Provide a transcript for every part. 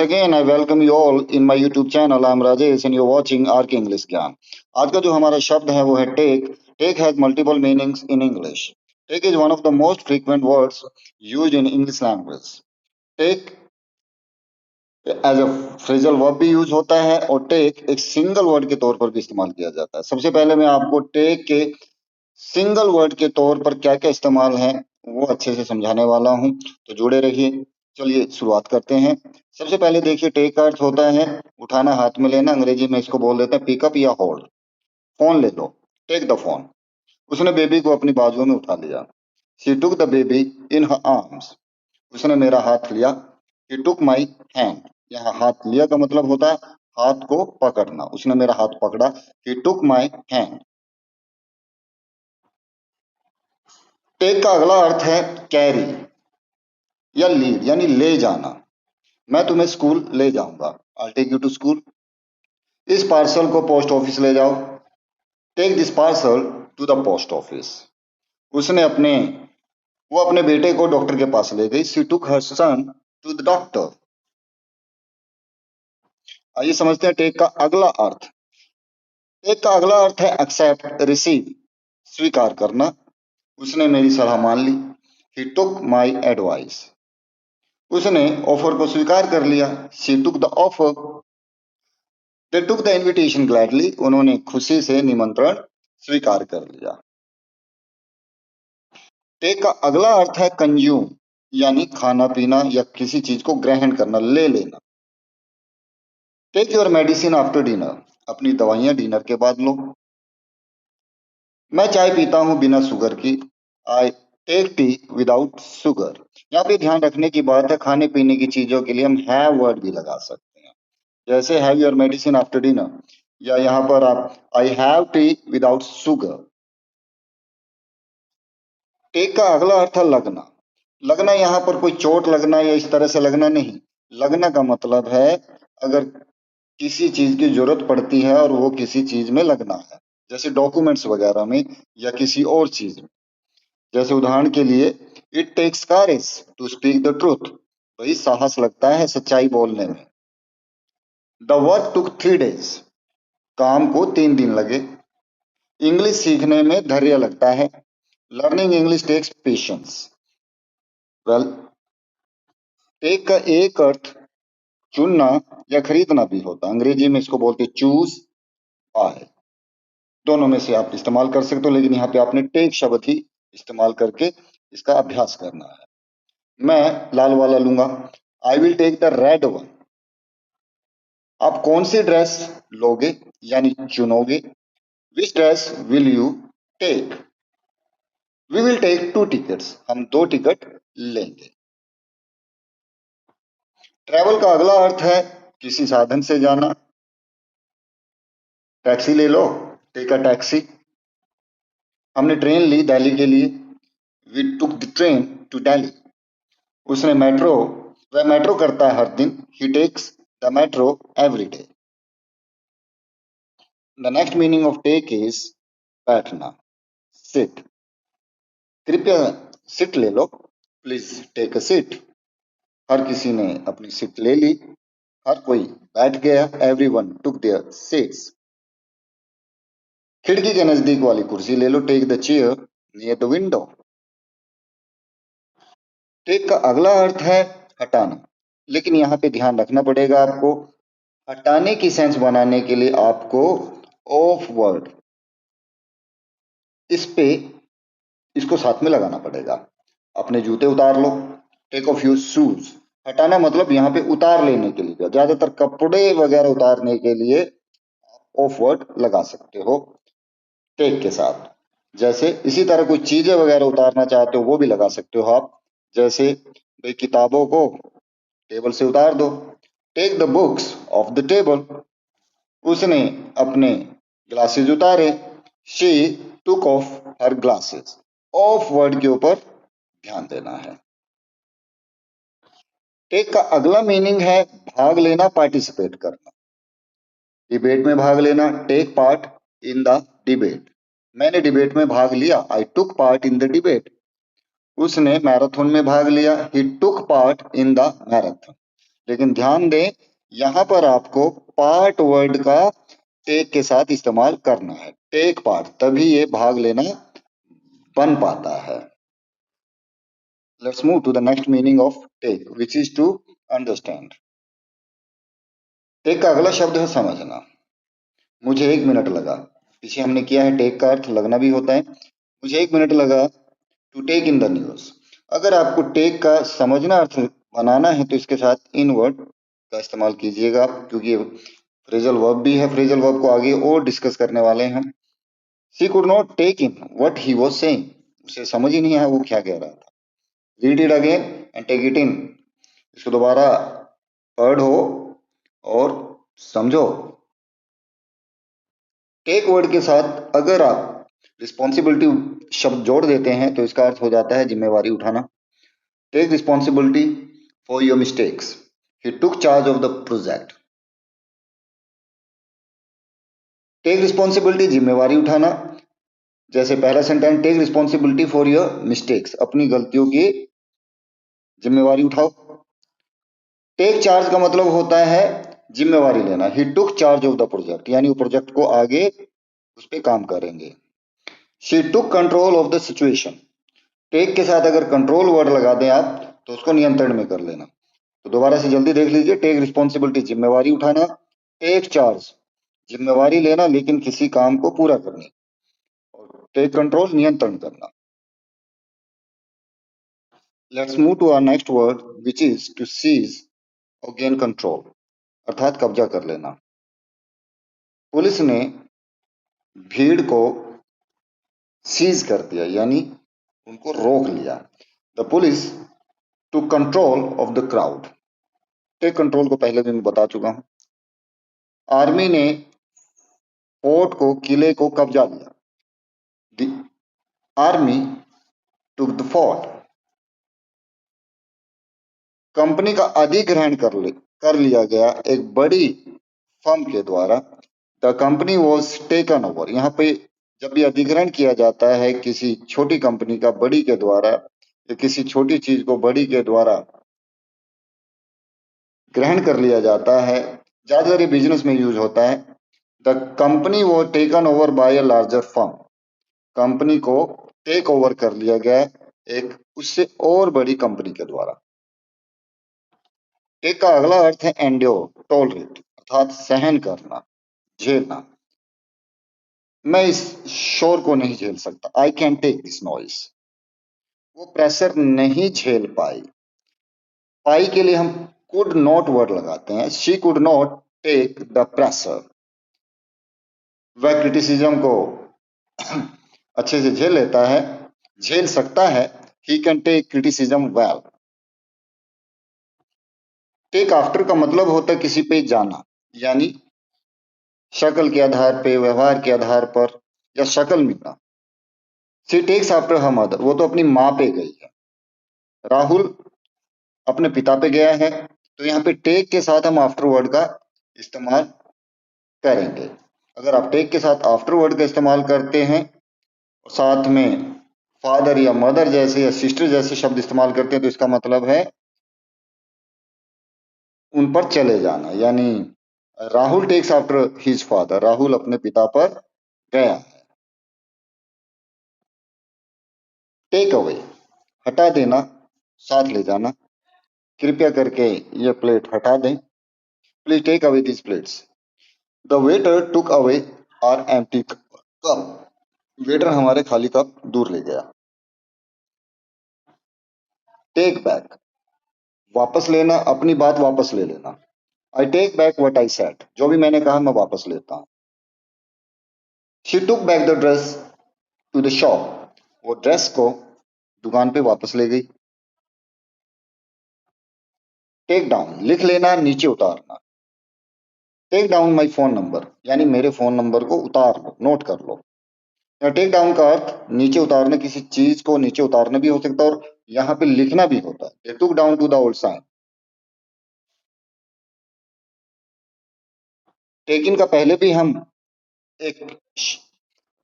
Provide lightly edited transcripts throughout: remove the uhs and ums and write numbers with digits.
again, I welcome you all in my YouTube channel. I'm Rajesh and you're watching RK English ज्ञान। आज का जो हमारा शब्द है वो है take. Take has multiple meanings in English. Take is one of the most frequent words used in English language. Take as a phrasal verb भी यूज होता है और टेक एक सिंगल वर्ड के तौर पर भी इस्तेमाल किया जाता है। सबसे पहले मैं आपको टेक के सिंगल वर्ड के तौर पर क्या क्या इस्तेमाल है वो अच्छे से समझाने वाला हूं, तो जुड़े रहिए। चलिए शुरुआत करते हैं। सबसे पहले देखिए, टेक का अर्थ होता है उठाना, हाथ में लेना। अंग्रेजी में इसको बोल देते हैं पिकअप या होल्ड। फोन ले लो, टेक द फोन। उसने बेबी को अपनी बाजुओं में उठा लिया। She took the baby in her arms. उसने मेरा हाथ लिया। He took my hand. यहाँ हाथ लिया का मतलब होता है हाथ को पकड़ना। उसने मेरा हाथ पकड़ा। ही टुक माई हैंड। टेक का अगला अर्थ है कैरी या लीड, यानी ले जाना। मैं तुम्हें स्कूल ले जाऊंगा। I take you to school. इस पार्सल को पोस्ट ऑफिस ले जाओ। Take this parcel to the post office. उसने वो अपने बेटे को डॉक्टर के पास ले गई। She took her son to the doctor. आइए समझते हैं टेक का अगला अर्थ। टेक का अगला अर्थ है एक्सेप्ट, रिसीव, स्वीकार करना। उसने मेरी सलाह मान ली। ही टुक माई एडवाइस। उसने ऑफर को स्वीकार कर लिया। She took the offer. They took the invitation gladly. उन्होंने खुशी से निमंत्रण स्वीकार कर लिया। टेक का अगला अर्थ है कंज्यूम, यानी खाना पीना या किसी चीज को ग्रहण करना, ले लेना। Take your medicine after dinner. अपनी दवाइयां डिनर के बाद लो। मैं चाय पीता हूं बिना शुगर की। I take tea without sugar. यहाँ पे ध्यान रखने की बात है, खाने पीने की चीजों के लिए हम हैव वर्ड भी लगा सकते हैं, जैसे have your medicine after dinner, या यहाँ पर आप I have tea without sugar. Take का अगला अर्थ है लगना। लगना यहाँ पर कोई चोट लगना या इस तरह से लगना नहीं। लगना का मतलब है अगर किसी चीज की जरूरत पड़ती है और वो किसी चीज में लगना है, जैसे डॉक्यूमेंट्स वगैरह में या किसी और चीज में। जैसे उदाहरण के लिए, it takes courage to speak the truth. भाई साहस लगता है सच्चाई बोलने में। The work took 3 days। काम को 3 दिन लगे। इंग्लिश सीखने में धैर्य लगता है। Learning English takes patience. Well, take का एक अर्थ चुनना या खरीदना भी होता है। अंग्रेजी में इसको बोलते हैं चूज, बाय। दोनों में से आप इस्तेमाल कर सकते हो, लेकिन यहाँ पे आपने टेक शब्द ही इस्तेमाल करके इसका अभ्यास करना है। मैं लाल वाला लूंगा। I will take the red one. आप कौन सी ड्रेस लोगे, यानी चुनोगे। Which dress will you take. We will take 2 tickets। हम 2 टिकट लेंगे। ट्रेवल का अगला अर्थ है किसी साधन से जाना। टैक्सी ले लो, टेक अ टैक्सी। हमने ट्रेन ली दिल्ली के लिए। We took the train to Delhi. उसने वह मेट्रो करता है हर दिन। He takes the metro every day. The next meaning of take is बैठना, सिट। कृपया सीट ले लो, प्लीज टेक अ सीट। हर किसी ने अपनी सीट ले ली, हर कोई बैठ गया। Everyone took their seats. खिड़की के नजदीक वाली कुर्सी ले लो, take the chair near the window. Take का अगला अर्थ है हटाना, लेकिन यहाँ पे ध्यान रखना पड़ेगा आपको। हटाने की सेंस बनाने के लिए आपको ऑफ वर्ड इसको साथ में लगाना पड़ेगा। अपने जूते उतार लो, टेक ऑफ योर शूज। हटाना मतलब यहाँ पे उतार लेने के लिए, ज्यादातर कपड़े वगैरह उतारने के लिए ऑफ वर्ड लगा सकते हो टेक के साथ। जैसे इसी तरह कुछ चीजें वगैरह उतारना चाहते हो वो भी लगा सकते हो आप। जैसे भाई किताबों को टेबल से उतार दो, take the books off the table. उसने अपने ग्लासेस उतारे। She took off her glasses. Off word के ऊपर ध्यान देना है। टेक का अगला मीनिंग है भाग लेना, पार्टिसिपेट करना। डिबेट में भाग लेना, take part in the debate. मैंने डिबेट में भाग लिया। I took part in the debate. उसने मैराथन में भाग लिया। He took part in the marathon. लेकिन ध्यान दें, यहां पर आपको पार्ट वर्ड का टेक के साथ इस्तेमाल करना है। टेक पार्ट, तभी ये भाग लेना बन पाता है। Let's move to the next meaning of take, which is to understand. Take का अगला शब्द है समझना। मुझे 1 मिनट लगा, पीछे हमने किया है टेक का अर्थ लगना भी होता है। मुझे 1 मिनट लगा to take in the news. अगर आपको टेक का समझना अर्थ बनाना है तो इसके साथ इन वर्ड का इस्तेमाल कीजिएगा, क्योंकि फ्रेजल वर्ब भी है। फ्रेजल वर्ब को आगे और डिस्कस करने वाले हैं हम। She could not take in what he was saying. उसे समझ ही नहीं आया वो क्या कह रहा था। Read it again and take it in. इसको दोबारा पढ़ो और समझो। टेक वर्ड के साथ अगर आप रिस्पॉन्सिबिलिटी शब्द जोड़ देते हैं तो इसका अर्थ हो जाता है जिम्मेवारी उठाना। Take responsibility for your mistakes. He took charge of the project. Take responsibility जिम्मेवारी उठाना। जैसे पहला sentence, take responsibility for your mistakes, अपनी गलतियों की जिम्मेवारी उठाओ। टेक चार्ज का मतलब होता है जिम्मेवारी लेना। He took charge of the project, यानी वो प्रोजेक्ट को आगे उस पर काम करेंगे। She took control of the situation. Take के साथ अगर कंट्रोल वर्ड लगा दें आप तो उसको नियंत्रण में कर लेना। तो दोबारा से जल्दी देख लीजिए। टेक रिस्पॉन्सिबिलिटी जिम्मेवारी उठाना, टेक चार्ज जिम्मेवारी लेना लेकिन किसी काम को पूरा करने, और टेक कंट्रोल नियंत्रण करना। Let's move to our next word which is to seize और गेन कंट्रोल, अर्थात कब्जा कर लेना। पुलिस ने भीड़ को सीज कर दिया, यानी उनको रोक लिया। The police took control of the crowd. Take control को पहले भी मैं बता चुका हूं। आर्मी ने फोर्ट को, किले को कब्जा लिया। The army took the fort. Company का अधिग्रहण कर लिया गया एक बड़ी फर्म के द्वारा। The company was taken over. यहाँ पे जब भी अधिग्रहण किया जाता है किसी छोटी कंपनी का बड़ी के द्वारा, या किसी छोटी चीज को बड़ी के द्वारा ग्रहण कर लिया जाता है, ज्यादातर ये बिजनेस में यूज होता है। द कंपनी वो taken over by a larger firm. Company को टेक ओवर कर लिया गया एक उससे और बड़ी कंपनी के द्वारा। टेक का अगला अर्थ है एंड्योर, टॉलरेट, अर्थात सहन करना, झेलना। मैं इस शोर को नहीं झेल सकता। I can take this noise. वो प्रेशर नहीं झेल पाई। पाई के लिए हम कुड नॉट वर्ड लगाते हैं। She could not take the pressure. वह क्रिटिसिज्म को अच्छे से झेल लेता है, झेल सकता है। He can take criticism well. Take after का मतलब होता है किसी पे जाना, यानी शक्ल के आधार पे, व्यवहार के आधार पर, या शक्ल मिलना। She takes after her mother. वो तो अपनी माँ पे गई है। राहुल अपने पिता पे गया है। तो यहाँ पे टेक के साथ हम आफ्टर वर्ड का इस्तेमाल करेंगे। अगर आप टेक के साथ आफ्टर वर्ड का इस्तेमाल करते हैं और साथ में फादर या मदर जैसे या सिस्टर जैसे शब्द इस्तेमाल करते हैं तो इसका मतलब है उन पर चले जाना। यानी Rahul takes after his father. Rahul अपने पिता पर गया। टेक अवे, हटा देना, साथ ले जाना। कृपया करके ये प्लेट हटा दें। Please take away this plates. The waiter took away our empty cup. Waiter हमारे खाली कप दूर ले गया। टेक बैक, वापस लेना, अपनी बात वापस ले लेना। I take back what I said. जो भी मैंने कहा मैं वापस लेता हूं। She took back the dress to the shop. वो ड्रेस को दुकान पे वापस ले गई। टेक डाउन, लिख लेना, नीचे उतारना। Take down my phone number, यानी मेरे फोन नंबर को उतार लो, नोट कर लो। टेक डाउन का अर्थ नीचे उतारना, किसी चीज को नीचे उतारना भी हो सकता है और यहाँ पे लिखना भी होता है। They took down to the old sign. Take in का पहले भी हम एक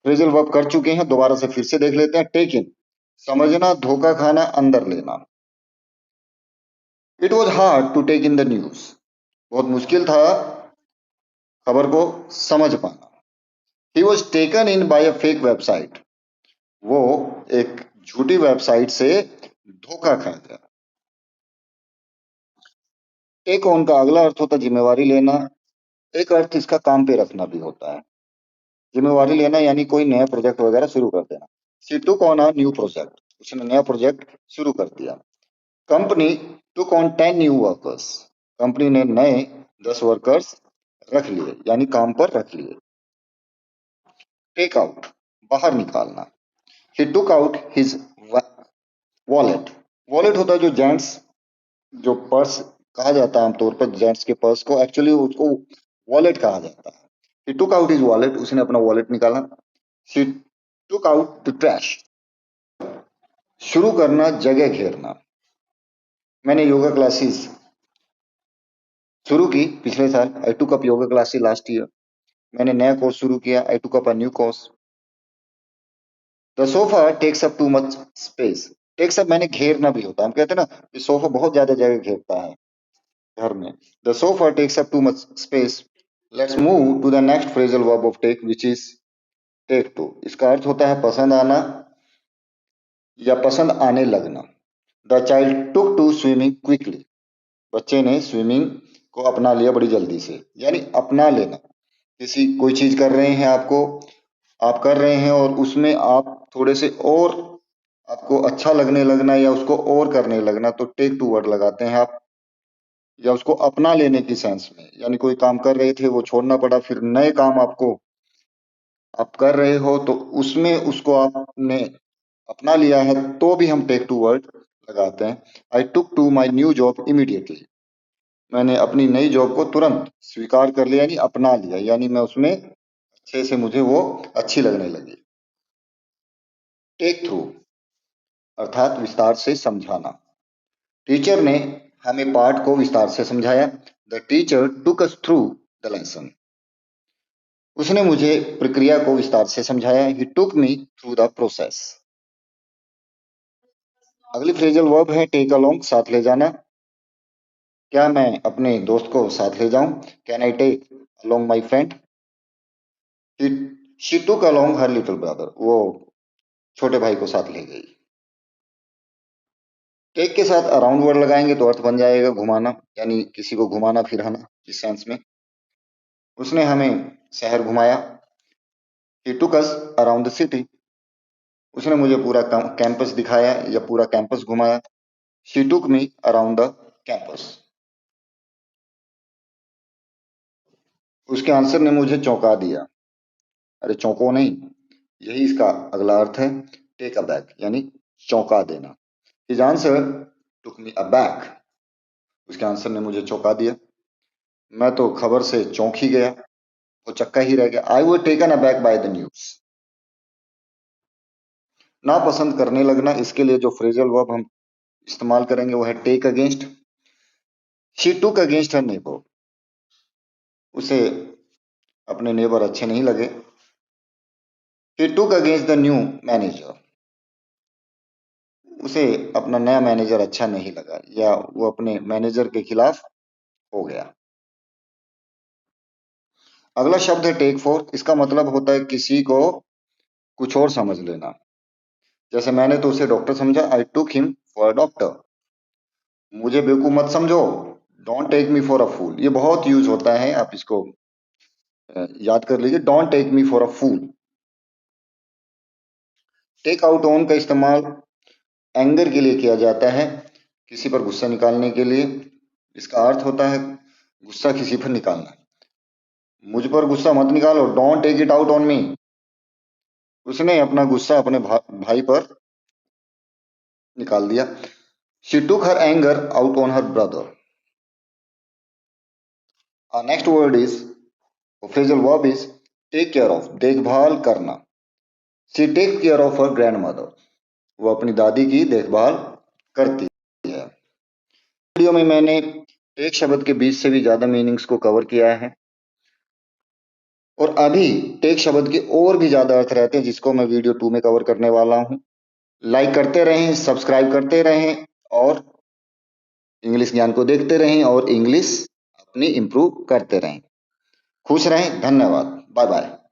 फ्रेजल वर्ब कर चुके हैं, दोबारा से फिर से देख लेते हैं। टेक इन, समझना, धोखा खाना, अंदर लेना। It was hard to take in the news. बहुत मुश्किल था खबर को समझ पाना। He was taken in by a fake website. वो एक झूठी वेबसाइट से धोखा खा गया। टेक ऑन का अगला अर्थ होता है जिम्मेवारी लेना। एक अर्थ इसका काम पे रखना भी होता है। जिम्मेवारी लेना यानी कोई नया प्रोजेक्ट वगैरह शुरू कर देना। She took on a new project. उसने नया प्रोजेक्ट शुरू कर दिया। Company took on 10 new workers. Company ने नए 10 वर्कर्स रख लिए यानी काम पर रख लिए। टेक आउट बाहर निकालना। He took out his wallet. Wallet होता है जो जेंट्स जो पर्स कहा जाता है आमतौर पर जेंट्स के पर्स को एक्चुअली उसको वॉलेट कहा जाता है। ही टुक आउट हिज वॉलेट। उसने अपना वॉलेट निकाला। She took out the trash. शुरू करना जगह घेरना। मैंने योगा क्लासेस शुरू की पिछले साल। I took up yoga classes last year. मैंने नया कोर्स शुरू किया। I took up a new course. The sofa takes up too much space. Takes up मैंने घेरना भी होता है। हम कहते हैं ना कि सोफा बहुत ज्यादा जगह घेरता है घर में। The sofa takes up too much space. Let's move to the next phrasal verb of take which is take to. इसका अर्थ होता है पसंद आना या पसंद आने लगना। The child took to swimming quickly. बच्चे ने स्विमिंग को अपना लिया बड़ी जल्दी से यानी अपना लेना। किसी कोई चीज कर रहे हैं आप कर रहे हैं और उसमें आप थोड़े से और आपको अच्छा लगने लगना या उसको और करने लगना तो टेक टू वर्ड लगाते हैं आप। या उसको अपना लेने की सेंस में यानी कोई काम कर रहे थे वो छोड़ना पड़ा फिर नए काम आपको आप कर रहे हो तो उसमें उसको आपने अपना लिया है तो भी हम टेक टू वर्ड लगाते हैं। I took to my new job immediately. मैंने अपनी नई जॉब को तुरंत स्वीकार कर लिया यानी अपना लिया यानी मैं उसमें अच्छे से मुझे वो अच्छी लगने लगी। टेक थ्रू अर्थात विस्तार से समझाना। टीचर ने हमें पाठ को विस्तार से समझाया। The teacher took us through the lesson. उसने मुझे प्रक्रिया को विस्तार से समझाया। ही टुक मी थ्रू द प्रोसेस। अगली फ्रेजल वर्ब है टेक अलोंग साथ ले जाना। क्या मैं अपने दोस्त को साथ ले जाऊं? Can I take along my friend? She took along her little brother. वो छोटे भाई को साथ ले गई। टेक के साथ अराउंड वर्ड लगाएंगे तो अर्थ बन जाएगा घुमाना यानी किसी को घुमाना फिराना इस सेंस में। उसने हमें शहर घुमाया। ही टुक अस अराउंड द सिटी। उसने मुझे पूरा कैंपस दिखाया या पूरा कैंपस घुमाया। She took me around the campus. उसके आंसर ने मुझे चौंका दिया। अरे चौंको नहीं, यही इसका अगला अर्थ है टेक अ बैक यानी चौंका देना। His answer took me a back. उसके आंसर ने मुझे चौंका दिया। मैं तो खबर से चौंक ही गया। वो चक्का ही रह गया। I was taken aback by the news. नापसंद करने लगना। इसके लिए जो फ्रेजल वर्ब हम इस्तेमाल करेंगे वो है take against. She took against her neighbour. उसे अपने नेबर अच्छे नहीं लगे। He took against the new manager. उसे अपना नया मैनेजर अच्छा नहीं लगा या वो अपने मैनेजर के खिलाफ हो गया। अगला शब्द है टेक फॉर। इसका मतलब होता है किसी को कुछ और समझ लेना। जैसे मैंने तो उसे डॉक्टर समझा। I took him for a doctor. मुझे बेवकूफ मत समझो। Don't take me for a fool. ये बहुत यूज होता है आप इसको याद कर लीजिए। Don't take me for a fool. Take out on का इस्तेमाल एंगर के लिए किया जाता है किसी पर गुस्सा निकालने के लिए। इसका अर्थ होता है गुस्सा किसी पर निकालना। मुझ पर गुस्सा मत निकालो। Don't take it out on me. उसने अपना गुस्सा अपने भाई पर निकाल दिया। She took her anger out on her brother. Next word is phrasal verb is take care of देखभाल करना। She take care of her grandmother. वो अपनी दादी की देखभाल करती है। वीडियो में मैंने एक शब्द के 20 से भी ज्यादा मीनिंग्स को कवर किया है और अभी टेक शब्द के और भी ज्यादा अर्थ रहते हैं जिसको मैं वीडियो 2 में कवर करने वाला हूं। लाइक करते रहें, सब्सक्राइब करते रहें और इंग्लिश ज्ञान को देखते रहें और इंग्लिश अपनी इम्प्रूव करते रहें। खुश रहें। धन्यवाद। Bye bye.